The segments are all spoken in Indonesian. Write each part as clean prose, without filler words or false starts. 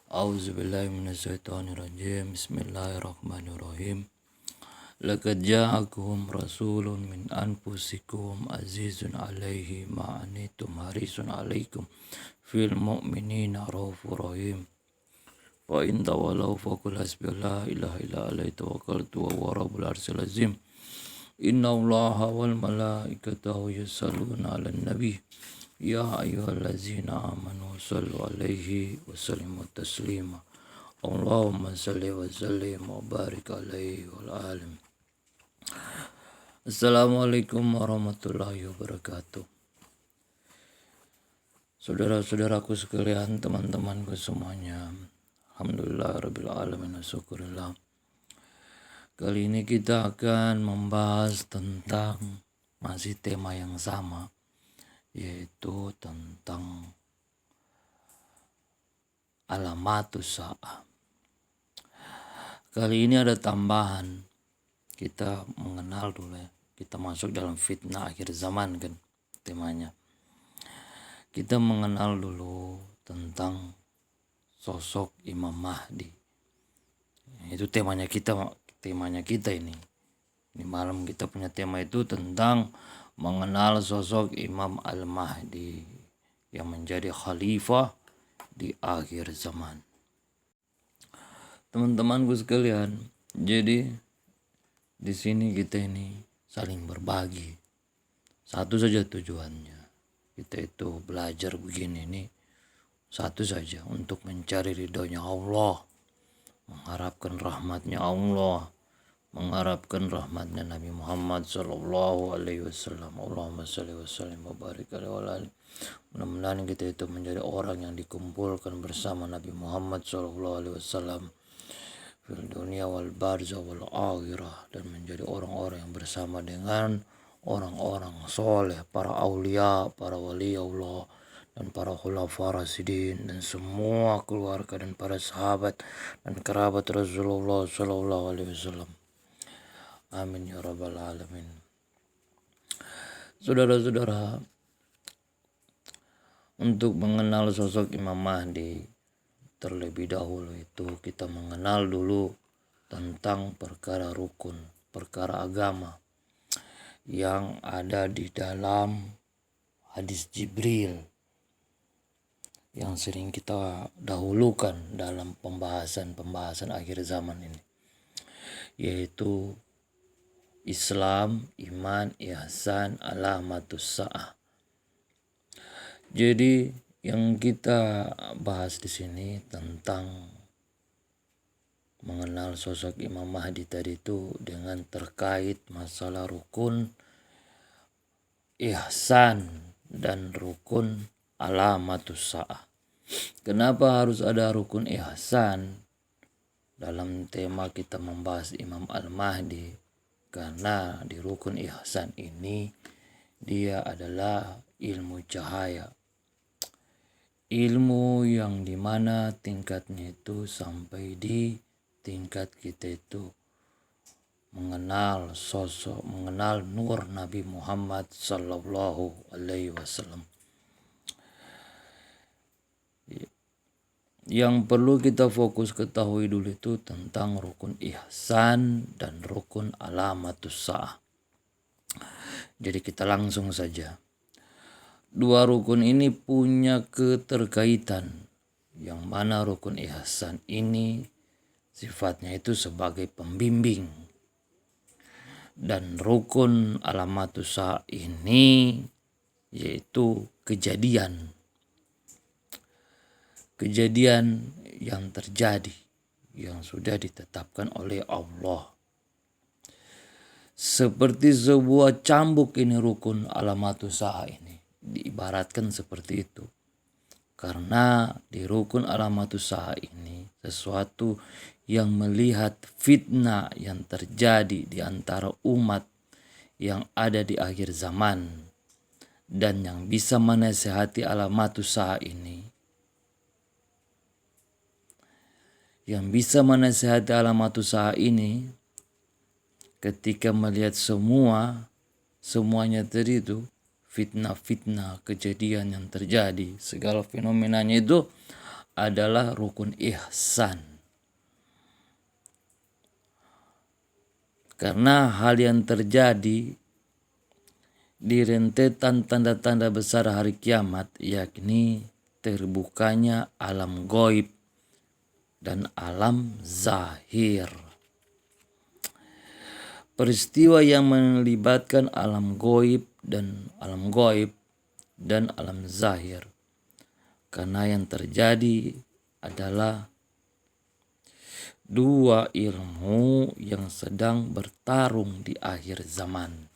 A'udzubillahi minasyaitonirrajim. Bismillahirrahmanirrahim. Laqad ja'akum rasulun min anfusikum azizun 'alaihi ma anittum harisun 'alaikum fil mu'minina raufur rahim. Wa in tawallaw faqul hasbiyallahu la ilaha illa alaihi tawakkaltu wa huwa rabbul arsyil azim. Innallaha wal malaikatahu yusholluna 'alan nabi. Ya ayyuhallazina amanu sallu alaihi wa sallimu taslima. Allahumma salli wa sallim wa barik alaihi wal alim. Assalamualaikum warahmatullahi wabarakatuh. Saudara-saudaraku sekalian, teman-temanku semuanya, alhamdulillah rabbil alamin, syukurillah. Kali ini kita akan membahas tentang masih tema yang sama, yaitu tentang alamatus sa'ah. Kali ini ada tambahan, kita mengenal dulu ya. Kita masuk dalam fitnah akhir zaman kan temanya. Kita mengenal dulu tentang sosok Imam Mahdi. Itu temanya kita ini. Di malam kita punya tema itu tentang mengenal sosok Imam Al-Mahdi yang menjadi khalifah di akhir zaman. Teman-temanku sekalian, jadi di sini kita ini saling berbagi. Satu saja tujuannya. Kita itu belajar begini ini satu saja, untuk mencari ridhonya Allah, mengharapkan rahmatnya Allah, mengharapkan rahmatnya Nabi Muhammad sallallahu alaihi wasallam. Allahumma shalli wa sallim wa barik alaihi. Mudah-mudahan kita itu menjadi orang yang dikumpulkan bersama Nabi Muhammad sallallahu alaihi wasallam fil dunia wal barzah wal akhirah, dan menjadi orang-orang yang bersama dengan orang-orang soleh, para aulia, para wali Allah, dan para khulafa rasyidin, dan semua keluarga dan para sahabat dan kerabat Rasulullah sallallahu alaihi wasallam. Amin ya rabbal alamin. Saudara-saudara, untuk mengenal sosok Imam Mahdi, terlebih dahulu itu kita mengenal dulu tentang perkara rukun, perkara agama yang ada di dalam hadis Jibril yang sering kita dahulukan dalam pembahasan akhir zaman ini, yaitu Islam, iman, ihsan, alamatus sa'ah. Jadi yang kita bahas di sini tentang mengenal sosok Imam Mahdi tadi itu dengan terkait masalah rukun ihsan dan rukun alamatus sa'ah. Kenapa harus ada rukun ihsan dalam tema kita membahas Imam Al-Mahdi? Karena di rukun ihsan ini dia adalah ilmu cahaya. Ilmu yang dimana tingkatnya itu sampai di tingkat kita itu mengenal sosok, mengenal nur Nabi Muhammad sallallahu alaihi wasallam. Yang perlu kita fokus ketahui dulu itu tentang rukun ihsan dan rukun alamatus sa'ah. Jadi kita langsung saja. Dua rukun ini punya keterkaitan, yang mana rukun ihsan ini sifatnya itu sebagai pembimbing, dan rukun alamatus sa'ah ini yaitu kejadian yang terjadi, yang sudah ditetapkan oleh Allah. Seperti sebuah cambuk ini rukun alamatus sa'ah ini diibaratkan seperti itu. Karena di rukun alamatus sa'ah ini sesuatu yang melihat fitnah yang terjadi di antara umat yang ada di akhir zaman, dan yang bisa menasihati alamatus sa'ah ini, yang bisa menasihati alamatus sa'ah ini ketika melihat semuanya tadi itu fitnah-fitnah, kejadian yang terjadi, segala fenomenanya itu adalah rukun ihsan. Karena hal yang terjadi di rentetan tanda-tanda besar hari kiamat, yakni terbukanya alam goib dan alam zahir. Peristiwa yang melibatkan alam goib dan alam zahir. Karena yang terjadi adalah dua ilmu yang sedang bertarung di akhir zaman.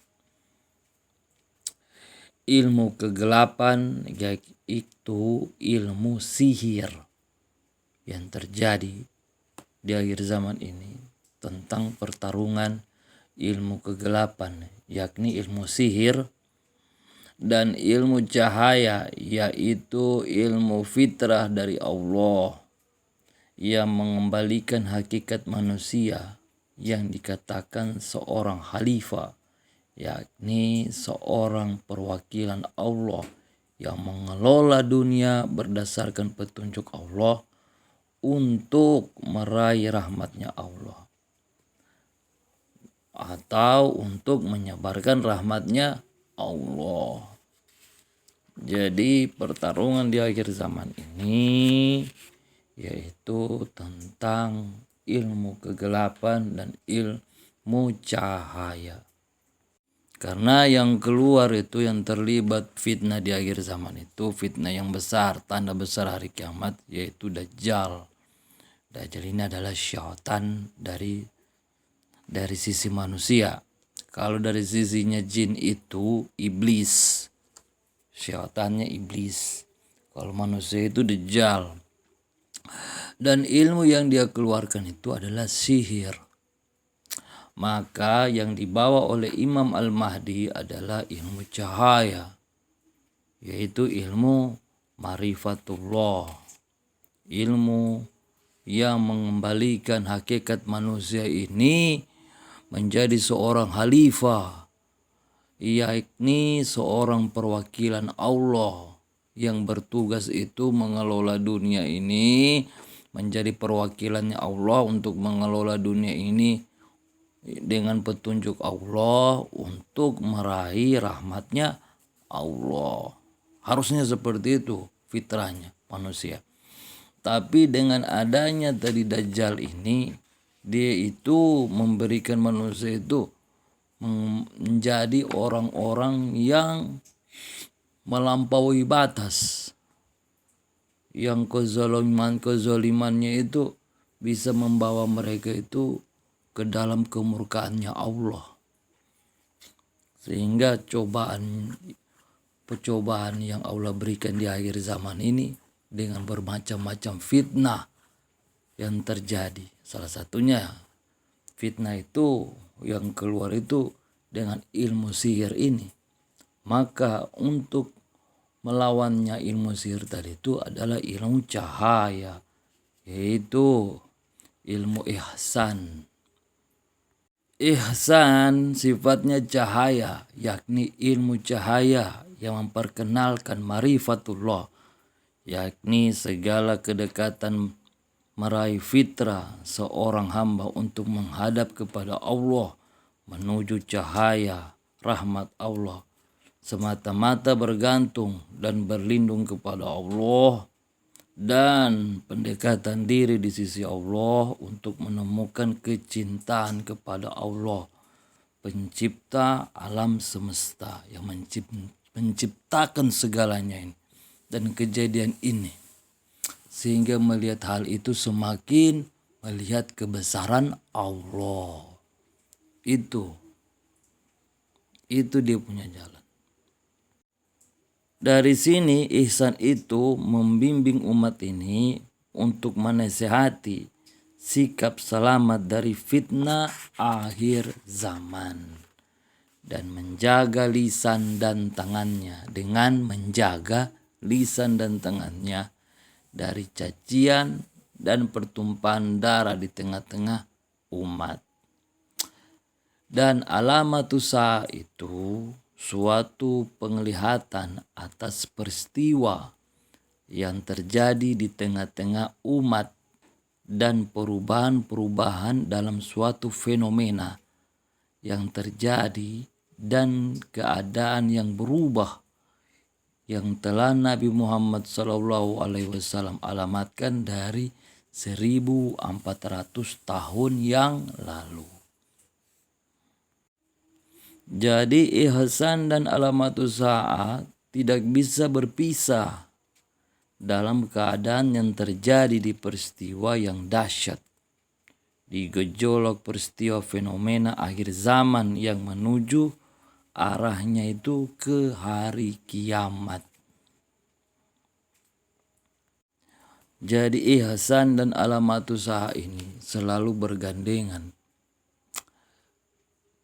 Ilmu kegelapan, yaitu ilmu sihir yang terjadi di akhir zaman ini, tentang pertarungan ilmu kegelapan, yakni ilmu sihir, dan ilmu cahaya, yaitu ilmu fitrah dari Allah yang mengembalikan hakikat manusia yang dikatakan seorang khalifah, yakni seorang perwakilan Allah yang mengelola dunia berdasarkan petunjuk Allah untuk meraih rahmatnya Allah, atau untuk menyebarkan rahmatnya Allah. Jadi pertarungan di akhir zaman ini yaitu tentang ilmu kegelapan dan ilmu cahaya. Karena yang keluar itu, yang terlibat fitnah di akhir zaman itu, fitnah yang besar, tanda besar hari kiamat, yaitu Dajjal. Dajjal ini adalah syaitan dari sisi manusia. Kalau dari sisinya jin itu iblis, syaitannya iblis. Kalau manusia itu Dajjal. Dan ilmu yang dia keluarkan itu adalah sihir. Maka yang dibawa oleh Imam Al-Mahdi adalah ilmu cahaya, yaitu ilmu marifatullah, ilmu yang mengembalikan hakikat manusia ini menjadi seorang khalifah, yakni seorang perwakilan Allah yang bertugas itu mengelola dunia ini, menjadi perwakilannya Allah untuk mengelola dunia ini dengan petunjuk Allah untuk meraih rahmatnya Allah. Harusnya seperti itu fitrahnya manusia. Tapi dengan adanya tadi Dajjal ini, dia itu memberikan manusia itu menjadi orang-orang yang melampaui batas, yang kezalimannya itu bisa membawa mereka itu ke dalam kemurkaannya Allah, sehingga percobaan yang Allah berikan di akhir zaman ini dengan bermacam-macam fitnah yang terjadi. Salah satunya fitnah itu yang keluar itu dengan ilmu sihir ini. Maka untuk melawannya ilmu sihir tadi itu adalah ilmu cahaya, yaitu ilmu ihsan. Ihsan sifatnya cahaya, yakni ilmu cahaya yang memperkenalkan marifatullah, yakni segala kedekatan meraih fitrah seorang hamba untuk menghadap kepada Allah menuju cahaya rahmat Allah, semata-mata bergantung dan berlindung kepada Allah, dan pendekatan diri di sisi Allah untuk menemukan kecintaan kepada Allah, pencipta alam semesta yang menciptakan segalanya ini dan kejadian ini, sehingga melihat hal itu semakin melihat kebesaran Allah. Itu dia punya jalan. Dari sini ihsan itu membimbing umat ini untuk menasihati sikap selamat dari fitnah akhir zaman dan menjaga lisan dan tangannya, dengan menjaga lisan dan tangannya dari cacian dan pertumpahan darah di tengah-tengah umat. Dan alamatusa itu suatu penglihatan atas peristiwa yang terjadi di tengah-tengah umat dan perubahan-perubahan dalam suatu fenomena yang terjadi dan keadaan yang berubah yang telah Nabi Muhammad SAW alamatkan dari 1400 tahun yang lalu. Jadi ihsan dan alamatus sa'ah tidak bisa berpisah dalam keadaan yang terjadi di peristiwa yang dahsyat, di gejolak peristiwa fenomena akhir zaman yang menuju arahnya itu ke hari kiamat. Jadi ihsan dan alamatus sa'ah ini selalu bergandengan.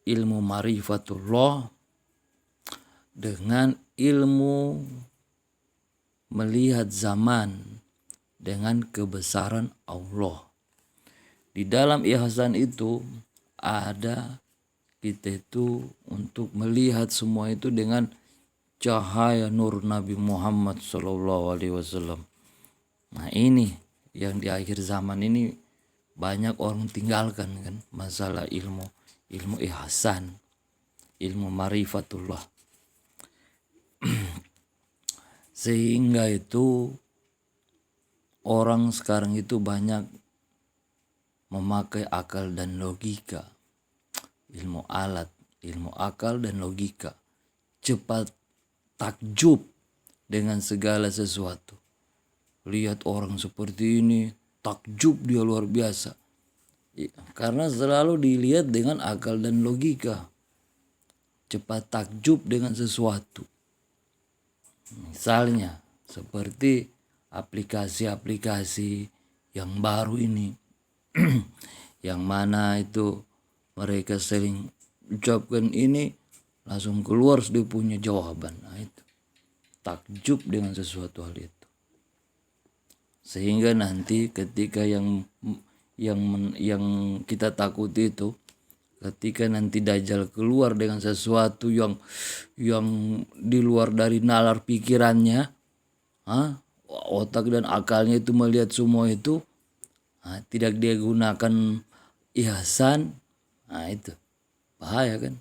Ilmu ma'rifatullah dengan ilmu melihat zaman dengan kebesaran Allah. Di dalam ihsan itu ada kita itu untuk melihat semua itu dengan cahaya nur Nabi Muhammad SAW. Nah ini yang di akhir zaman ini banyak orang tinggalkan kan, masalah ilmu ihsan, ilmu ma'rifatullah. Sehingga itu orang sekarang itu banyak memakai akal dan logika, ilmu alat, ilmu akal dan logika, cepat takjub dengan segala sesuatu. Lihat orang seperti ini, takjub dia luar biasa. Karena selalu dilihat dengan akal dan logika, cepat takjub dengan sesuatu. Misalnya seperti aplikasi-aplikasi yang baru ini yang mana itu mereka sering ucapkan ini langsung keluar dia punya jawaban. Nah itu takjub dengan sesuatu hal itu, sehingga nanti ketika yang kita takuti itu, ketika nanti Dajjal keluar dengan sesuatu yang di luar dari nalar pikirannya, otak dan akalnya itu melihat semua itu, tidak dia gunakan ihsan, itu bahaya kan.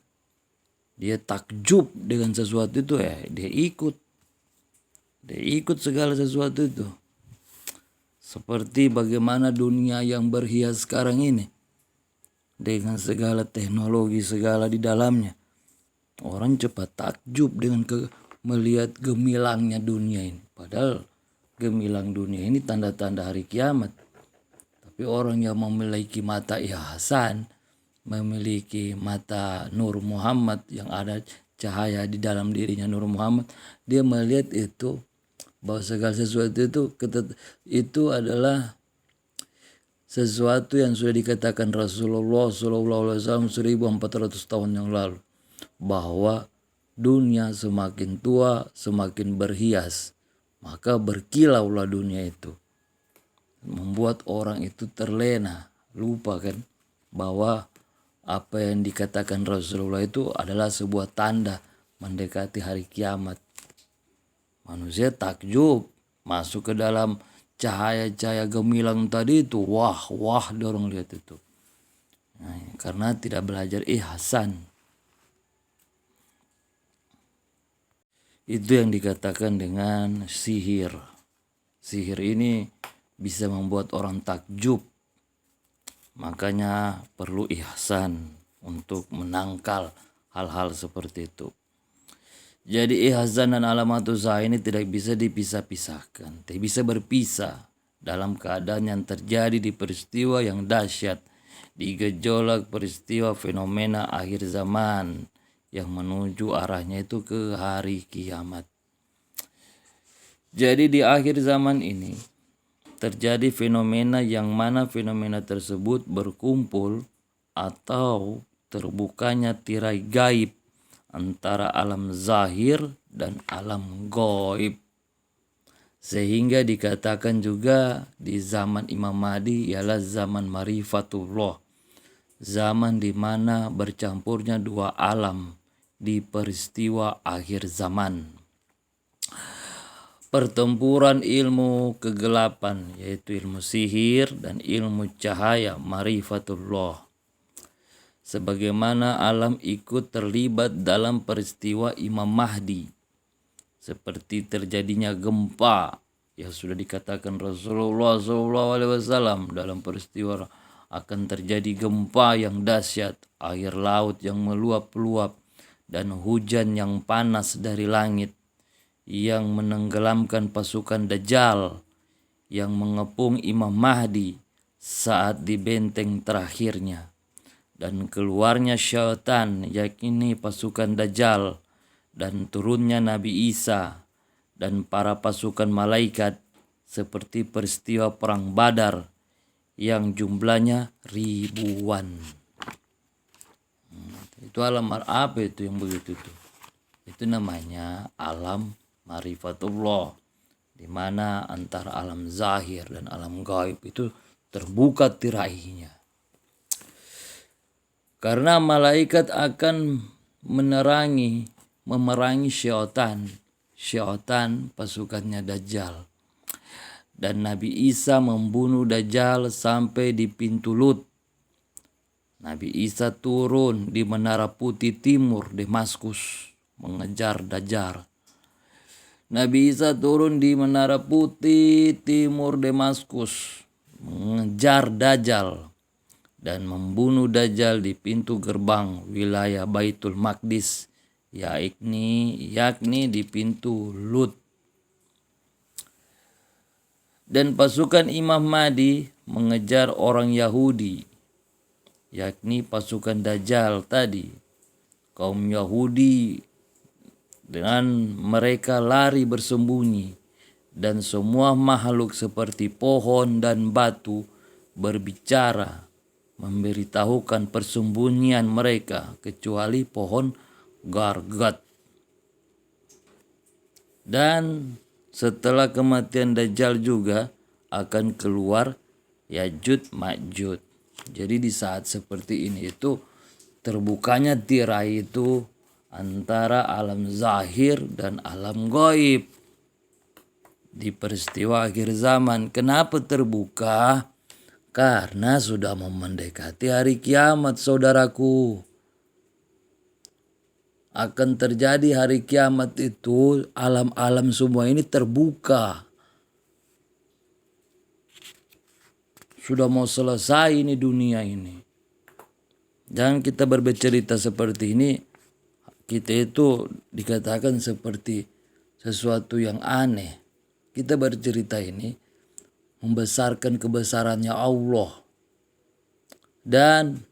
Dia takjub dengan sesuatu itu, dia ikut segala sesuatu itu. Seperti bagaimana dunia yang berhias sekarang ini, dengan segala teknologi segala di dalamnya, orang cepat takjub dengan melihat gemilangnya dunia ini. Padahal gemilang dunia ini tanda-tanda hari kiamat. Tapi orang yang memiliki mata ihsan, memiliki mata Nur Muhammad, yang ada cahaya di dalam dirinya Nur Muhammad, dia melihat itu bahwa segala sesuatu itu adalah sesuatu yang sudah dikatakan Rasulullah SAW 1400 tahun yang lalu, bahwa dunia semakin tua semakin berhias, maka berkilaulah dunia itu, membuat orang itu terlena, lupa kan bahwa apa yang dikatakan Rasulullah itu adalah sebuah tanda mendekati hari kiamat. Manusia takjub masuk ke dalam cahaya-cahaya gemilang tadi itu, wah dorong lihat itu. Karena tidak belajar ihsan. Itu yang dikatakan dengan sihir. Sihir ini bisa membuat orang takjub. Makanya perlu ihsan untuk menangkal hal-hal seperti itu. Jadi ihsan dan alamatus sa'ah ini tidak bisa dipisah-pisahkan, tidak bisa berpisah dalam keadaan yang terjadi di peristiwa yang dahsyat, di gejolak peristiwa fenomena akhir zaman yang menuju arahnya itu ke hari kiamat. Jadi di akhir zaman ini terjadi fenomena yang mana fenomena tersebut berkumpul atau terbukanya tirai gaib antara alam zahir dan alam gaib, sehingga dikatakan juga di zaman Imam Mahdi ialah zaman ma'rifatullah, zaman di mana bercampurnya dua alam di peristiwa akhir zaman. pertempuran ilmu kegelapan, yaitu ilmu sihir dan ilmu cahaya marifatullah. Sebagaimana alam ikut terlibat dalam peristiwa Imam Mahdi, seperti terjadinya gempa yang sudah dikatakan Rasulullah SAW dalam peristiwa akan terjadi gempa yang dahsyat, air laut yang meluap-luap, dan hujan yang panas dari langit yang menenggelamkan pasukan Dajjal yang mengepung Imam Mahdi saat di benteng terakhirnya, dan keluarnya syaitan yakni pasukan Dajjal, dan turunnya Nabi Isa dan para pasukan malaikat, seperti peristiwa perang Badar yang jumlahnya ribuan. Itu alam apa itu yang begitu tuh? Itu namanya alam marifatullah, di mana antara alam zahir dan alam gaib itu terbuka tirainya. Karena malaikat akan memerangi syaitan pasukannya Dajjal. Dan Nabi Isa membunuh Dajjal sampai di pintu Lut. Nabi Isa turun di Menara Putih Timur Damaskus mengejar Dajjal. Nabi Isa turun di Menara Putih Timur Damaskus mengejar Dajjal dan membunuh Dajjal di pintu gerbang wilayah Baitul Maqdis, yakni di pintu Lut. Dan pasukan Imam Mahdi mengejar orang Yahudi, yakni pasukan Dajjal tadi. Kaum Yahudi dengan mereka lari bersembunyi, dan semua makhluk seperti pohon dan batu berbicara memberitahukan persembunyian mereka, kecuali pohon Gargat. Dan setelah kematian Dajjal juga akan keluar Ya'juj Ma'juj. Jadi di saat seperti ini itu terbukanya tirai itu antara alam zahir dan alam gaib di peristiwa akhir zaman. Kenapa terbuka? Karena sudah mau mendekati hari kiamat, saudaraku. Akan terjadi hari kiamat itu, alam-alam semua ini terbuka. Sudah mau selesai ini dunia ini. Dan kita berbicara seperti ini, kita itu dikatakan seperti sesuatu yang aneh. Kita bercerita ini membesarkan kebesarannya Allah. Dan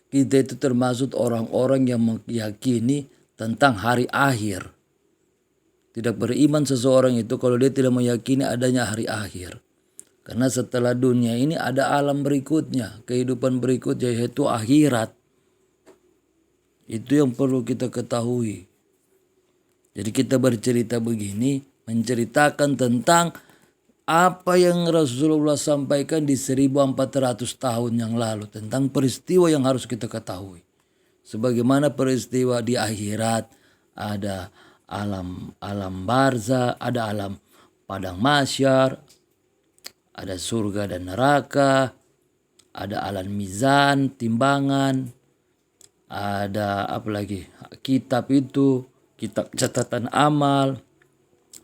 kita itu termasuk orang-orang yang meyakini tentang hari akhir. Tidak beriman seseorang itu kalau dia tidak meyakini adanya hari akhir. Karena setelah dunia ini ada alam berikutnya, kehidupan berikutnya, yaitu akhirat. Itu yang perlu kita ketahui. Jadi kita bercerita begini, menceritakan tentang apa yang Rasulullah sampaikan di 1400 tahun yang lalu, tentang peristiwa yang harus kita ketahui. Sebagaimana peristiwa di akhirat, ada alam barzah, ada alam padang mahsyar, ada surga dan neraka, ada alam mizan, timbangan, ada apa lagi? Kitab itu, kitab catatan amal,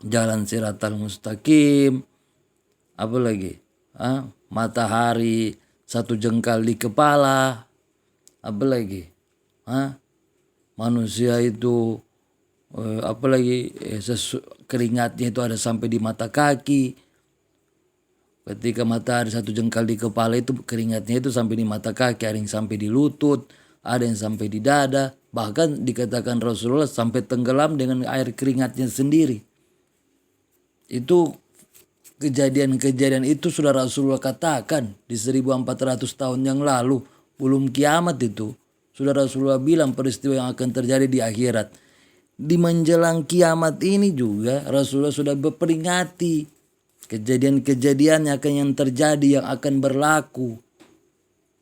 jalan siratal mustaqim, apa lagi? Matahari satu jengkal di kepala, apa lagi? Manusia itu apa lagi? Keringatnya itu ada sampai di mata kaki. Ketika matahari satu jengkal di kepala itu, keringatnya itu sampai di mata kaki, ada yang sampai di lutut, ada yang sampai di dada, bahkan dikatakan Rasulullah sampai tenggelam dengan air keringatnya sendiri. Itu kejadian-kejadian itu sudah Rasulullah katakan di 1400 tahun yang lalu, belum kiamat itu. Sudah Rasulullah bilang peristiwa yang akan terjadi di akhirat. Di menjelang kiamat ini juga Rasulullah sudah memperingati kejadian-kejadian yang terjadi, yang akan berlaku.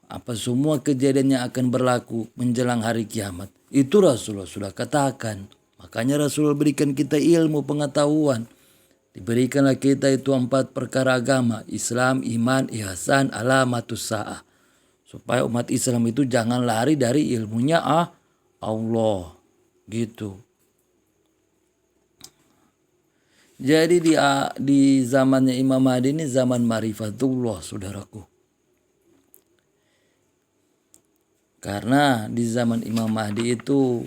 Apa semua kejadian yang akan berlaku menjelang hari kiamat. Itu Rasulullah sudah katakan. Makanya Rasulullah berikan kita ilmu pengetahuan. Diberikanlah kita itu 4 perkara agama, Islam, iman, ihsan, alamatus sa'ah. Supaya umat Islam itu jangan lari dari ilmunya Allah. Gitu. Jadi di zamannya Imam Mahdi ini zaman marifatullah, saudaraku. Karena di zaman Imam Mahdi itu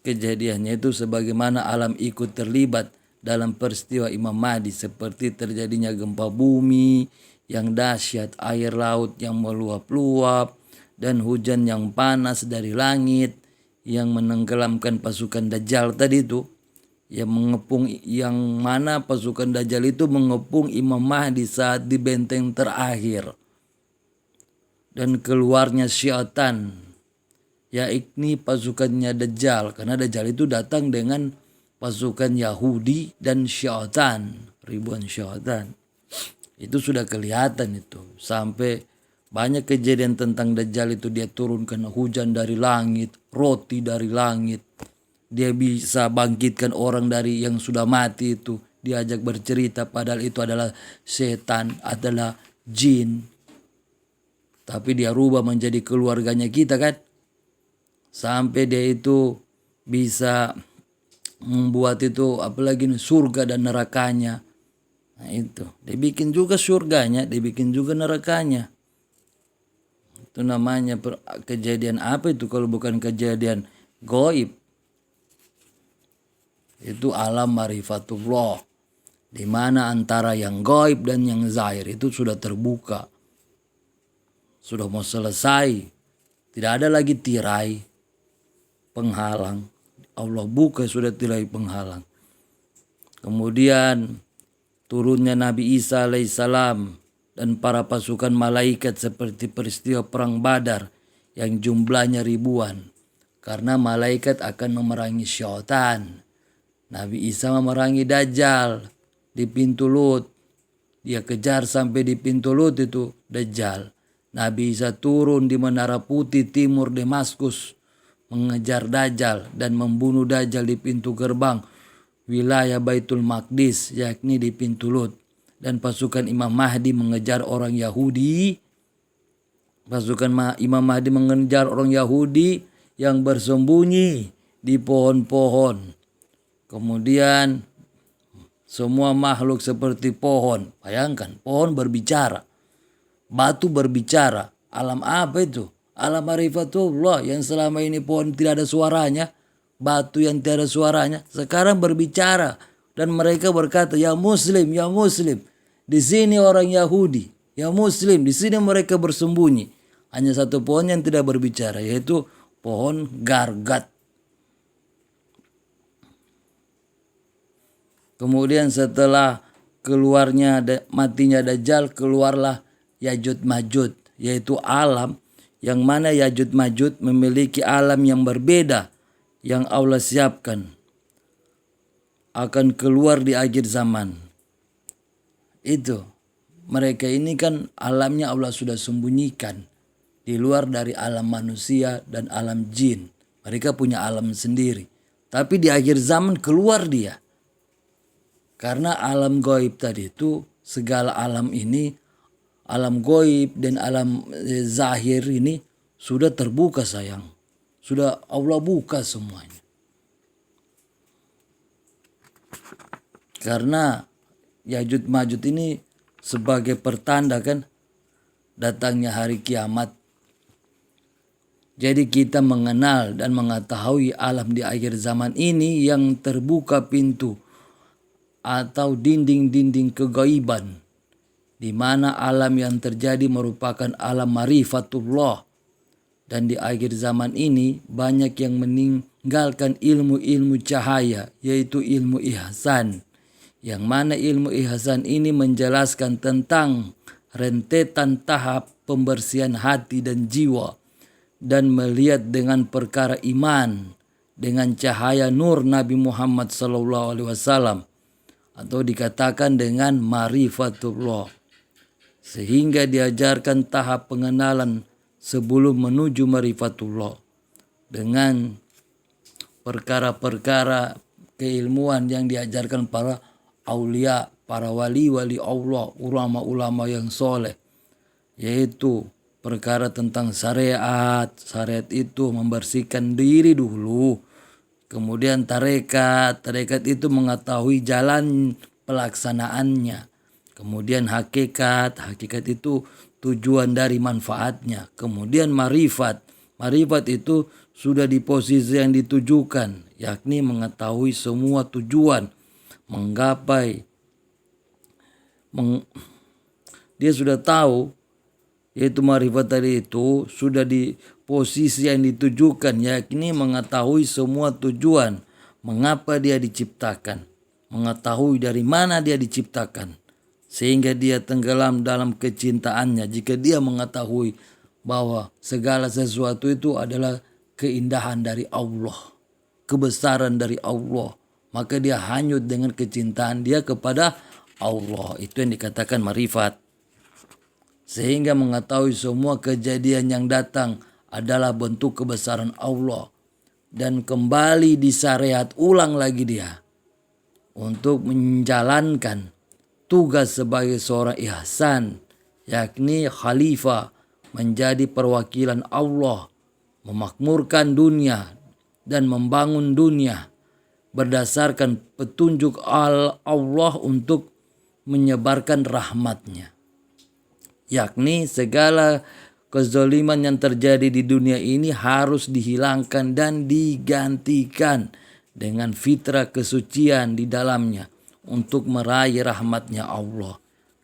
kejadiannya itu sebagaimana alam ikut terlibat dalam peristiwa Imam Mahdi, seperti terjadinya gempa bumi yang dahsyat, air laut yang meluap-luap, dan hujan yang panas dari langit yang menenggelamkan pasukan Dajjal tadi itu, yang mengepung, yang mana pasukan Dajjal itu mengepung Imam Mahdi saat di benteng terakhir. Dan keluarnya syaitan, yakni pasukannya Dajjal, karena Dajjal itu datang dengan pasukan Yahudi dan syaitan, ribuan syaitan. Itu sudah kelihatan itu. Sampai banyak kejadian tentang Dajjal itu, dia turunkan hujan dari langit, roti dari langit. Dia bisa bangkitkan orang dari yang sudah mati itu, diajak bercerita, padahal itu adalah setan, adalah jin. Tapi dia rubah menjadi keluarganya kita kan. Sampai dia itu bisa membuat itu apalagi surga dan nerakanya. Nah itu, dia bikin juga surganya, dia bikin juga nerakanya. Itu namanya kejadian apa itu kalau bukan kejadian gaib? Itu alam marifatullah, di mana antara yang gaib dan yang zahir itu sudah terbuka, sudah mau selesai, tidak ada lagi tirai penghalang. Allah buka sudah tirai penghalang. Kemudian turunnya Nabi Isa alaihissalam dan para pasukan malaikat seperti peristiwa perang Badar yang jumlahnya ribuan, karena malaikat akan memerangi syaitan. Nabi Isa memerangi Dajjal di pintu Lut. Dia kejar sampai di pintu Lut itu Dajjal. Nabi Isa turun di Menara Putih Timur Damaskus mengejar Dajjal dan membunuh Dajjal di pintu gerbang wilayah Baitul Maqdis, yakni di pintu Lut. Dan pasukan Imam Mahdi mengejar orang Yahudi. Pasukan Imam Mahdi mengejar orang Yahudi yang bersembunyi di pohon-pohon. Kemudian semua makhluk seperti pohon. Bayangkan, pohon berbicara, batu berbicara. Alam apa itu? Alam marifatullah, yang selama ini pohon tidak ada suaranya, batu yang tidak ada suaranya, sekarang berbicara. Dan mereka berkata, ya Muslim, ya Muslim. Di sini orang Yahudi, ya Muslim. Di sini mereka bersembunyi. Hanya satu pohon yang tidak berbicara, yaitu pohon gargat. Kemudian setelah keluarnya matinya Dajjal, keluarlah Yajud Majud, yaitu alam yang mana Yajud Majud memiliki alam yang berbeda yang Allah siapkan, akan keluar di akhir zaman. Itu mereka ini kan alamnya Allah sudah sembunyikan di luar dari alam manusia dan alam jin. Mereka punya alam sendiri, tapi di akhir zaman keluar dia. Karena alam gaib tadi itu, segala alam ini, alam gaib dan alam zahir ini sudah terbuka sayang. Sudah Allah buka semuanya. Karena Yajud Majud ini sebagai pertanda kan datangnya hari kiamat. Jadi kita mengenal dan mengetahui alam di akhir zaman ini yang terbuka pintu atau dinding-dinding kegaiban, di mana alam yang terjadi merupakan alam marifatullah. Dan di akhir zaman ini banyak yang meninggalkan ilmu-ilmu cahaya, yaitu ilmu ihsan, yang mana ilmu ihsan ini menjelaskan tentang rentetan tahap pembersihan hati dan jiwa, dan melihat dengan perkara iman dengan cahaya nur Nabi Muhammad SAW, atau dikatakan dengan marifatullah, sehingga diajarkan tahap pengenalan sebelum menuju marifatullah dengan perkara-perkara keilmuan yang diajarkan para aulia, para wali-wali Allah, ulama-ulama yang soleh, yaitu perkara tentang syariat. Syariat itu membersihkan diri dulu, kemudian tarekat itu mengetahui jalan pelaksanaannya, kemudian hakikat itu tujuan dari manfaatnya, kemudian marifat itu sudah di posisi yang ditujukan, yakni mengetahui semua tujuan, menggapai, dia sudah tahu, yaitu marifat tadi itu sudah di posisi yang ditujukan, yakni mengetahui semua tujuan, mengapa dia diciptakan, mengetahui dari mana dia diciptakan, sehingga dia tenggelam dalam kecintaannya. Jika dia mengetahui bahwa segala sesuatu itu adalah keindahan dari Allah, kebesaran dari Allah, maka dia hanyut dengan kecintaan dia kepada Allah. Itu yang dikatakan marifat. Sehingga mengetahui semua kejadian yang datang adalah bentuk kebesaran Allah, dan kembali disyariat ulang lagi dia untuk menjalankan tugas sebagai seorang ihsan, yakni khalifah, menjadi perwakilan Allah, memakmurkan dunia dan membangun dunia berdasarkan petunjuk Allah untuk menyebarkan rahmatnya, yakni segala kezaliman yang terjadi di dunia ini harus dihilangkan dan digantikan dengan fitrah kesucian di dalamnya untuk meraih rahmatnya Allah.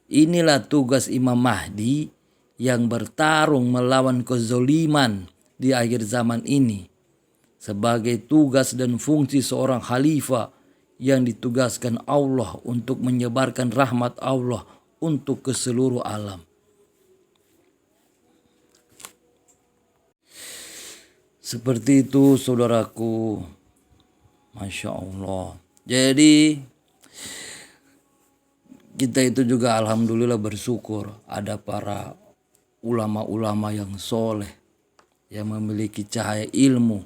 Inilah tugas Imam Mahdi yang bertarung melawan kezaliman di akhir zaman ini, sebagai tugas dan fungsi seorang khalifah yang ditugaskan Allah untuk menyebarkan rahmat Allah untuk ke seluruh alam. Seperti itu saudaraku, Masya Allah. Jadi kita itu juga alhamdulillah bersyukur ada para ulama-ulama yang soleh, yang memiliki cahaya ilmu,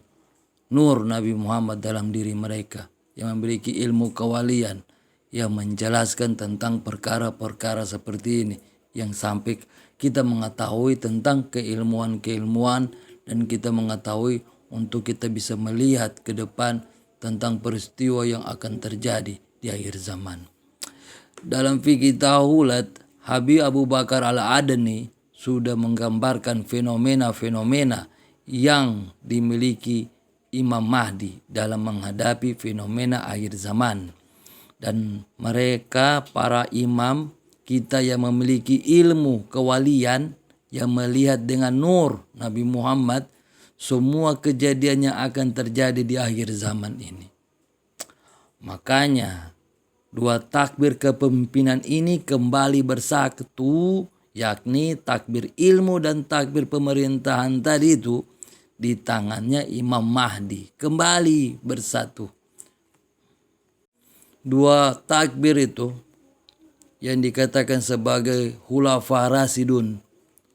nur Nabi Muhammad dalam diri mereka, yang memiliki ilmu kewalian, yang menjelaskan tentang perkara-perkara seperti ini, yang sampai kita mengetahui tentang keilmuan-keilmuan, dan kita mengetahui untuk kita bisa melihat ke depan tentang peristiwa yang akan terjadi di akhir zaman. Dalam fikih Tahulat, Habib Abu Bakar Al-Adani sudah menggambarkan fenomena-fenomena yang dimiliki Imam Mahdi dalam menghadapi fenomena akhir zaman. Dan mereka para imam kita yang memiliki ilmu kewalian, yang melihat dengan nur Nabi Muhammad semua kejadian yang akan terjadi di akhir zaman ini. Makanya dua takbir kepemimpinan ini kembali bersatu, yakni takbir ilmu dan takbir pemerintahan tadi itu di tangannya Imam Mahdi, kembali bersatu. Dua takbir itu yang dikatakan sebagai Khulafa Rasyidun.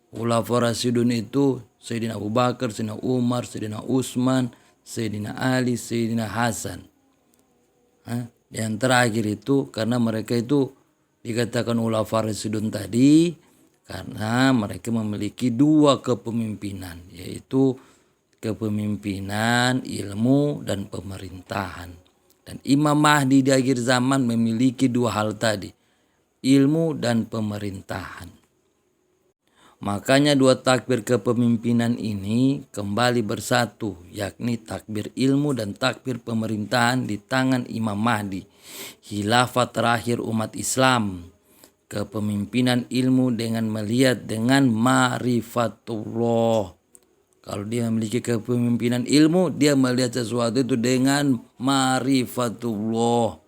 Khulafa Rasyidun itu Sayyidina Abu Bakar, Sayyidina Umar, Sayyidina Utsman, Sayyidina Ali, Sayyidina Hasan. Yang terakhir itu karena mereka itu dikatakan Khulafa Rasyidun tadi karena mereka memiliki dua kepemimpinan, yaitu kepemimpinan ilmu dan pemerintahan. Dan Imam Mahdi di akhir zaman memiliki dua hal tadi, ilmu dan pemerintahan. Makanya dua takbir kepemimpinan ini kembali bersatu, yakni takbir ilmu dan takbir pemerintahan di tangan Imam Mahdi, khilafah terakhir umat Islam. Kepemimpinan ilmu dengan melihat dengan ma'rifatullah. Kalau dia memiliki kepemimpinan ilmu, dia melihat sesuatu itu dengan ma'rifatullah.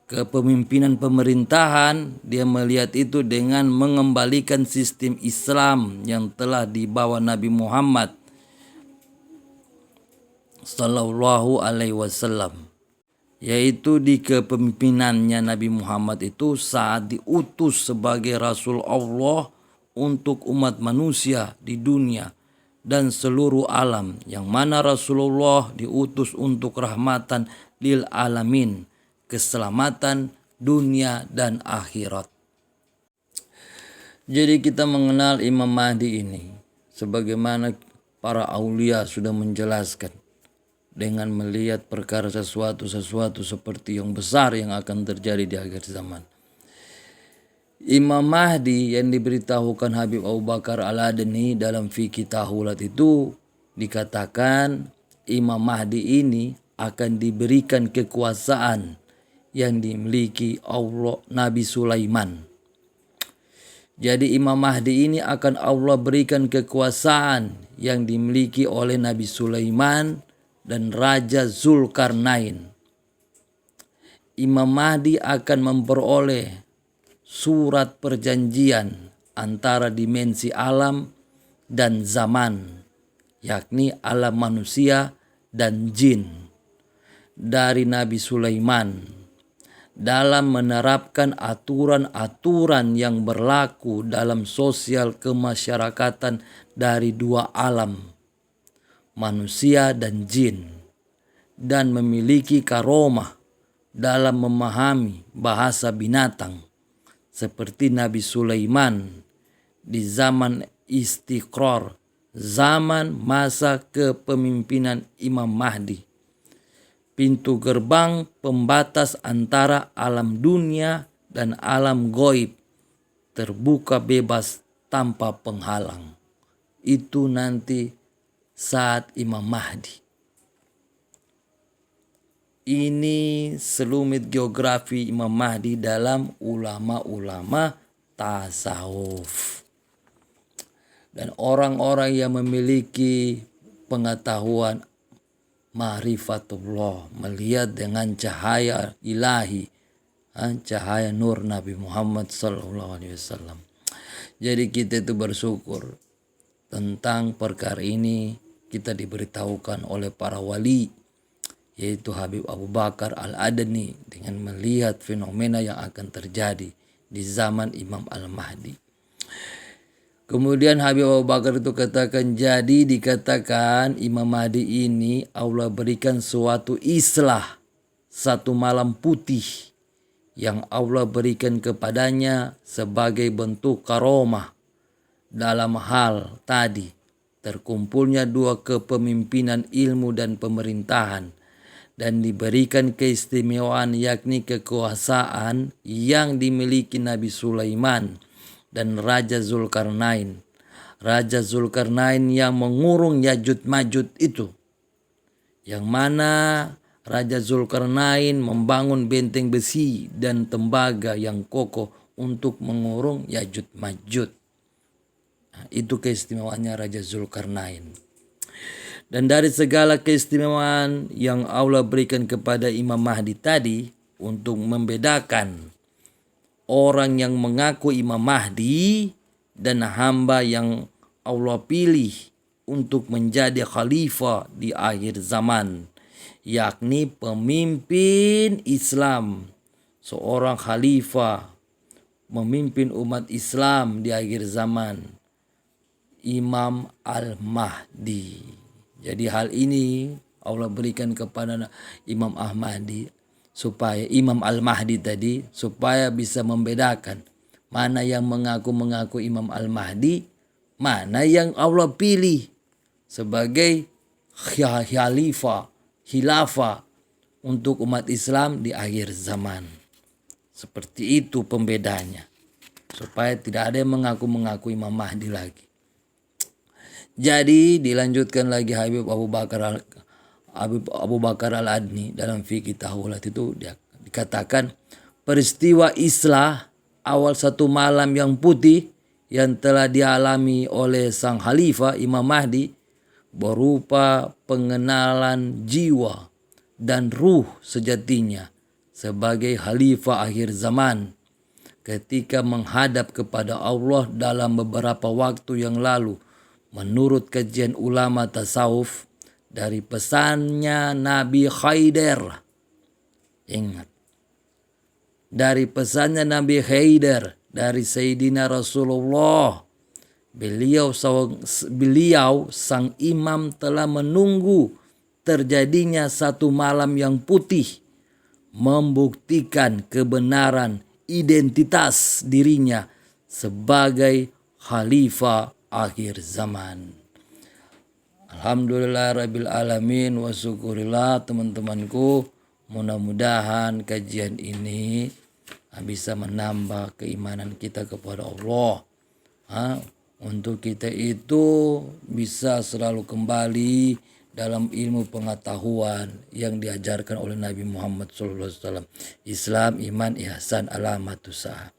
Kepemimpinan pemerintahan, dia melihat itu dengan mengembalikan sistem Islam yang telah dibawa Nabi Muhammad sallallahu alaihi wasallam, yaitu di kepemimpinannya Nabi Muhammad itu saat diutus sebagai Rasul Allah untuk umat manusia di dunia dan seluruh alam, yang mana Rasulullah diutus untuk rahmatan lil alamin, keselamatan dunia dan akhirat. Jadi kita mengenal Imam Mahdi ini sebagaimana para aulia sudah menjelaskan dengan melihat perkara sesuatu seperti yang besar yang akan terjadi di akhir zaman. Imam Mahdi yang diberitahukan Habib Abu Bakar Al-Adni dalam Fikih Tahulat itu dikatakan Imam Mahdi ini akan diberikan kekuasaan yang dimiliki Allah Nabi Sulaiman. Jadi Imam Mahdi ini akan Allah berikan kekuasaan yang dimiliki oleh Nabi Sulaiman dan Raja Zulkarnain. Imam Mahdi akan memperoleh surat perjanjian antara dimensi alam dan zaman, yakni alam manusia dan jin dari Nabi Sulaiman dalam menerapkan aturan-aturan yang berlaku dalam sosial kemasyarakatan dari dua alam, manusia dan jin, dan memiliki karomah dalam memahami bahasa binatang seperti Nabi Sulaiman di zaman istiqrar, zaman masa kepemimpinan Imam Mahdi. Pintu gerbang pembatas antara alam dunia dan alam goib terbuka bebas tanpa penghalang. Itu nanti saat Imam Mahdi. Ini selumit geografi Imam Mahdi dalam ulama-ulama tasawuf. Dan orang-orang yang memiliki pengetahuan ma'rifatullah, melihat dengan cahaya ilahi, cahaya nur Nabi Muhammad SAW. Jadi kita itu bersyukur tentang perkara ini kita diberitahukan oleh para wali, yaitu Habib Abu Bakar Al-Adni, dengan melihat fenomena yang akan terjadi di zaman Imam Al-Mahdi. Kemudian Habib Abu Bakar itu katakan, jadi dikatakan Imam Mahdi ini Allah berikan suatu islah, satu malam putih yang Allah berikan kepadanya sebagai bentuk karomah dalam hal tadi terkumpulnya dua kepemimpinan ilmu dan pemerintahan, dan diberikan keistimewaan yakni kekuasaan yang dimiliki Nabi Sulaiman dan Raja Zulkarnain. Raja Zulkarnain yang mengurung Yajud Majud itu, yang mana Raja Zulkarnain membangun benteng besi dan tembaga yang kokoh untuk mengurung Yajud Majud. Nah, itu keistimewaannya Raja Zulkarnain. Dan dari segala keistimewaan yang Allah berikan kepada Imam Mahdi tadi untuk membedakan orang yang mengaku Imam Mahdi dan hamba yang Allah pilih untuk menjadi khalifah di akhir zaman, yakni pemimpin Islam, seorang khalifah memimpin umat Islam di akhir zaman, Imam Al-Mahdi. Jadi hal ini Allah berikan kepada Imam Ahmadi, supaya Imam Al-Mahdi tadi, supaya bisa membedakan mana yang mengaku Imam Al-Mahdi, mana yang Allah pilih sebagai khilafah untuk umat Islam di akhir zaman. Seperti itu pembedanya, supaya tidak ada yang mengaku Imam Mahdi lagi. Jadi dilanjutkan lagi Habib Abu Bakar Al-Adni dalam Fikih Tahulat itu dikatakan peristiwa islah awal satu malam yang putih yang telah dialami oleh sang khalifah Imam Mahdi berupa pengenalan jiwa dan ruh sejatinya sebagai khalifah akhir zaman ketika menghadap kepada Allah dalam beberapa waktu yang lalu. Menurut kajian ulama tasawuf dari pesannya Nabi Haidar, ingat, dari pesannya Nabi Haidar dari Sayyidina Rasulullah, beliau sang imam telah menunggu terjadinya satu malam yang putih membuktikan kebenaran identitas dirinya sebagai khalifah akhir zaman. Alhamdulillah rabbil alamin wa syukurillah teman-temanku. Mudah-mudahan kajian ini bisa menambah keimanan kita kepada Allah. Untuk kita itu bisa selalu kembali dalam ilmu pengetahuan yang diajarkan oleh Nabi Muhammad SAW. Islam, iman, ihsan, alamatusah.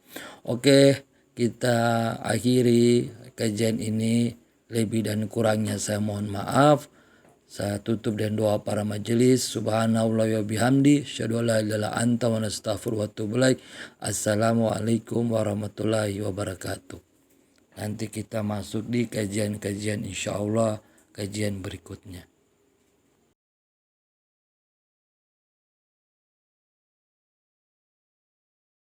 Oke, kita akhiri kajian ini. Lebih dan kurangnya saya mohon maaf. Saya tutup dengan doa para majelis. Subhanallah wa bihamdi. Asyhadu an la ilaha illa anta wa nastaghfiruka wa atubu ilaik. Assalamualaikum warahmatullahi wabarakatuh. Nanti kita masuk di kajian-kajian insya Allah kajian berikutnya.